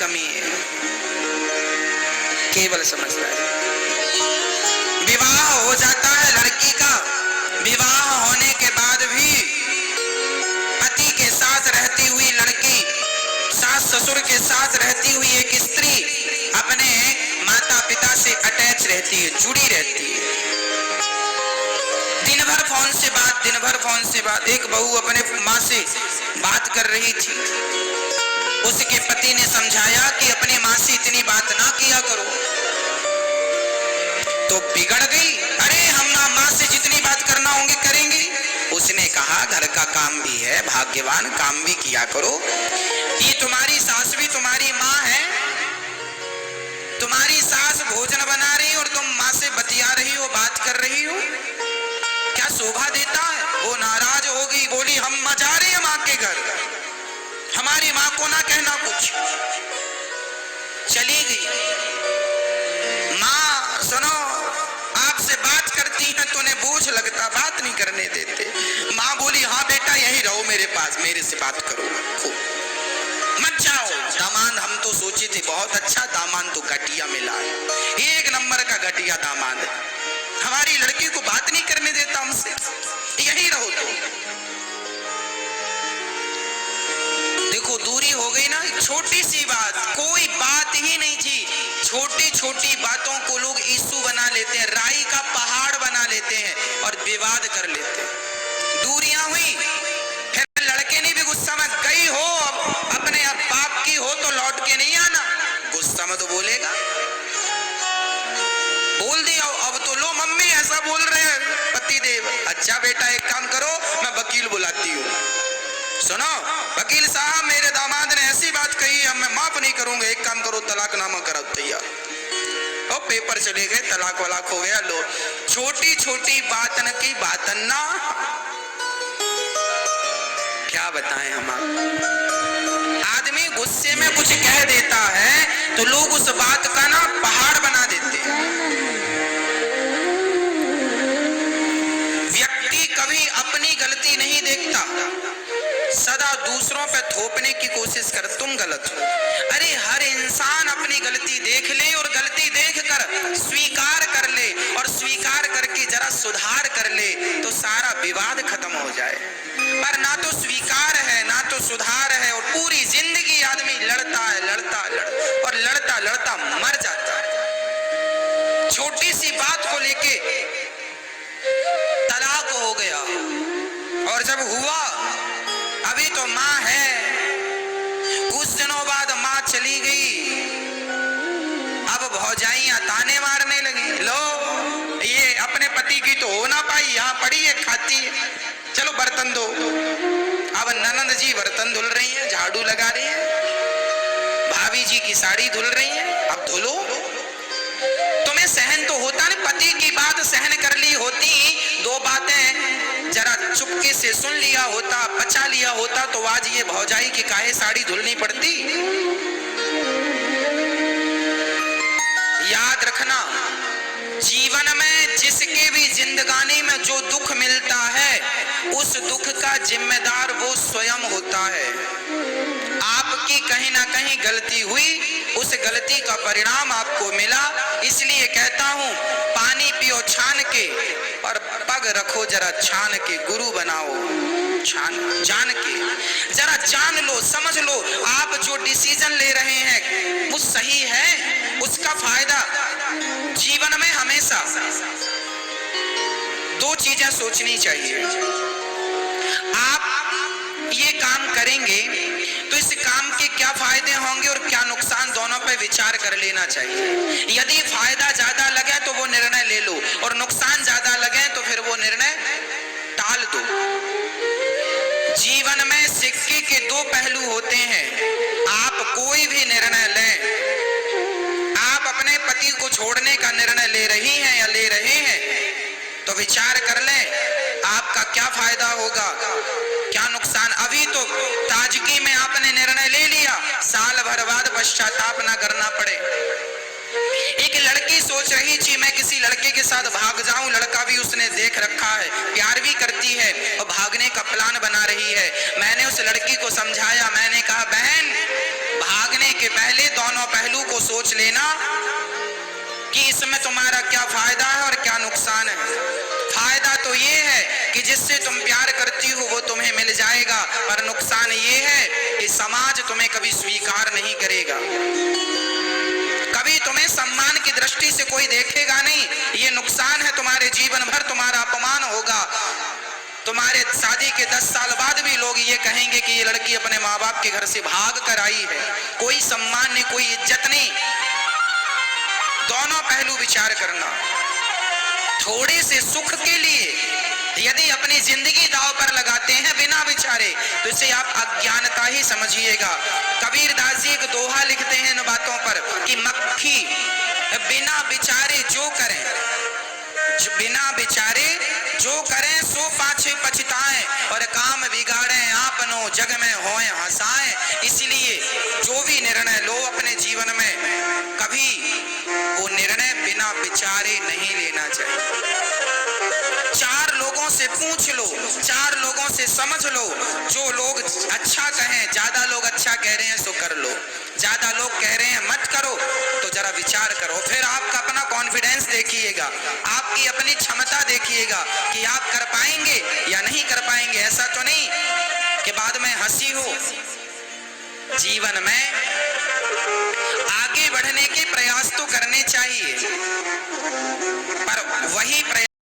कमी है, केवल समझदारी। विवाह हो जाता है लड़की का, विवाह होने के बाद भी पति के साथ रहती हुई लड़की, सास ससुर के साथ रहती हुई एक स्त्री अपने माता पिता से अटैच रहती है, जुड़ी रहती है। दिन भर फोन से बात, दिन भर फोन से बात। एक बहू अपने माँ से बात कर रही थी, उसके पति ने समझाया कि अपनी माँ से इतनी बात ना किया करो, तो बिगड़ गई। अरे हम ना माँ से जितनी बात करना होंगे करेंगे। उसने कहा घर का काम भी है, भाग्यवान, काम भी किया करो। ये तुम्हारी सास भी तुम्हारी माँ है, तुम्हारी सास भोजन बना रही और तुम माँ से बतिया रही हो, बात कर रही हो, क्या शोभा देता है? वो नाराज हो गई, बोली हम जा रहे हैं माँ के घर, हमारी माँ को ना कहना कुछ। चली गई। माँ सुनो, आपसे बात करती है तो उन्हें बोझ लगता, बात नहीं करने देते। माँ बोली हाँ बेटा यहीं रहो मेरे पास, मेरे से बात करो, मत जाओ। दामाद हम तो सोचे थे बहुत अच्छा, दामाद तो घटिया मिला है, एक नंबर का घटिया दामाद है, हमारी लड़की को बात नहीं करने देता हमसे, यहीं रहो। तो देखो दूरी हो गई ना, छोटी सी बात, कोई बात ही नहीं थी, छोटी छोटी बातों को लोग इशू बना लेते हैं, राई का पहाड़ बना लेते हैं और विवाद कर लेते हैं। दूरियां हुई, फिर लड़के ने भी गुस्सा में, गई हो अपने अब बाप की हो तो लौट के नहीं आना, गुस्सा में तो बोलेगा, बोल दिया अब तो लो मम्मी ऐसा बोल रहे हैं पति देव। अच्छा बेटा एक काम करो, मैं वकील बुलाती हूँ, सुनो वकील साहब मेरे दामाद ने ऐसी बात कही है, मैं माफ नहीं करूंगा, एक काम करो तलाकनामा करो तैयार। और पेपर चले गए, तलाक वलाक हो गया। लो छोटी छोटी बातन की बातन ना, क्या बताएं हम आप। आदमी गुस्से में कुछ कह देता है तो लोग उस बात का ना पहाड़ बना देते हैं। व्यक्ति कभी अपनी गलती नहीं देखता, सदा दूसरों पे थोपने की कोशिश कर, तुम गलत हो। अरे हर इंसान अपनी गलती देख ले और गलती देखकर स्वीकार कर ले और स्वीकार करके जरा सुधार कर ले तो सारा विवाद खत्म हो जाए। पर ना तो स्वीकार है ना तो सुधार है और पूरी जिंदगी आदमी लड़ता है, और लड़ता लड़ता मर जाता है। छोटी सी बात को लेके तलाक हो गया, और जब हुआ अभी तो माँ है, कुछ दिनों बाद माँ चली गई, अब भौजाइयां ताने मारने लगी, लो ये अपने पति की तो हो ना पाई, यहाँ पड़ी है खाती है, चलो बर्तन दो। अब ननंद जी बर्तन धुल रही हैं, झाड़ू लगा रही हैं, भाभी जी की साड़ी धुल रही हैं, अब धुलो। तुम्हें सहन तो होता नहीं, पति की बात सहन कर ली होती, दो बातें जरा चुपके से सुन लिया होता, बचा लिया होता, तो आज ये भौजाई की काहे साड़ी धुलनी पड़ती। याद रखना, जीवन में जिसके भी जिंदगानी में जो दुख मिलता है उस दुख का जिम्मेदार वो स्वयं होता है। आपकी कहीं ना कहीं गलती हुई, उस गलती का परिणाम आपको मिला। इसलिए कहता हूं पानी पियो छान के और पग रखो जरा छान के, गुरु बनाओ छान जान के। जरा जान लो, समझ लो आप जो डिसीजन ले रहे हैं वो सही है, उसका फायदा जीवन में हमेशा दो चीजें सोचनी चाहिए। आप ये काम करेंगे तो इस काम के क्या फायदे होंगे और क्या नुकसान, दोनों पर विचार कर लेना चाहिए। यदि फायदा ज्यादा लगे तो वो निर्णय ले लो और नुकसान ज्यादा लगे तो फिर वो निर्णय टाल दो। जीवन में सिक्के के दो पहलू होते हैं। आप कोई भी निर्णय लें, आप अपने पति को छोड़ने का निर्णय ले रही हैं या ले रहे हैं तो विचार कर लें आपका क्या फायदा होगा, क्या नुकसान। अभी तो ताजगी में आपने निर्णय ले लिया, साल भर बाद पश्चाताप ना करना पड़े। एक लड़की सोच रही थी मैं किसी लड़के के साथ भाग जाऊं, लड़का भी उसने देख रखा है, प्यार भी करती है और भागने का प्लान बना रही है। मैंने उस लड़की को समझाया, मैंने कहा बहन भागने के पहले दोनों पहलू को सोच लेना कि इसमें तुम्हारा क्या फायदा है और क्या नुकसान है। फायदा तो ये है कि जिससे तुम प्यार करती हो वो तुम्हें मिल जाएगा, पर नुकसान ये है कि समाज तुम्हें कभी स्वीकार नहीं करेगा, कभी तुम्हें सम्मान की दृष्टि से कोई देखेगा नहीं। ये नुकसान है, तुम्हारे जीवन भर तुम्हारा अपमान होगा। तुम्हारे शादी के 10 साल बाद भी लोग ये कहेंगे कि ये लड़की अपने माँ बाप के घर से भाग कर आई है, कोई सम्मान नहीं, कोई इज्जत नहीं। दोनों पहलू विचार करना। थोड़े से सुख के लिए यदि अपनी जिंदगी दांव पर लगाते हैं बिना विचारे, तो इसे आप अज्ञानता ही समझिएगा। कबीर दास जी एक दोहा लिखते हैं इन बातों पर कि मक्खी बिना विचारे जो करें, बिना विचारे जो करें सो पाछे पछताएं, और काम बिगाड़े आपनो जग में होए हंसाएं। इसलिए जो भी निर्णय लो अपने जीवन में, कभी वो निर्णय बिना विचारे नहीं लेना चाहिए। 4 लोगों से पूछ लो, 4 लोगों से समझ लो, जो लोग अच्छा कहें, ज्यादा लोग अच्छा कह रहे हैं सो कर लो, ज्यादा लोग कह रहे हैं मत करो तो जरा विचार करो। फिर आपका अपना कॉन्फिडेंस देखिएगा, आपकी अपनी क्षमता देखिएगा कि आप कर पाएंगे या नहीं कर पाएंगे। ऐसा तो नहीं कि बाद में हंसी हो। जीवन में आगे बढ़ने के प्रयास तो करने चाहिए, पर वही प्रयास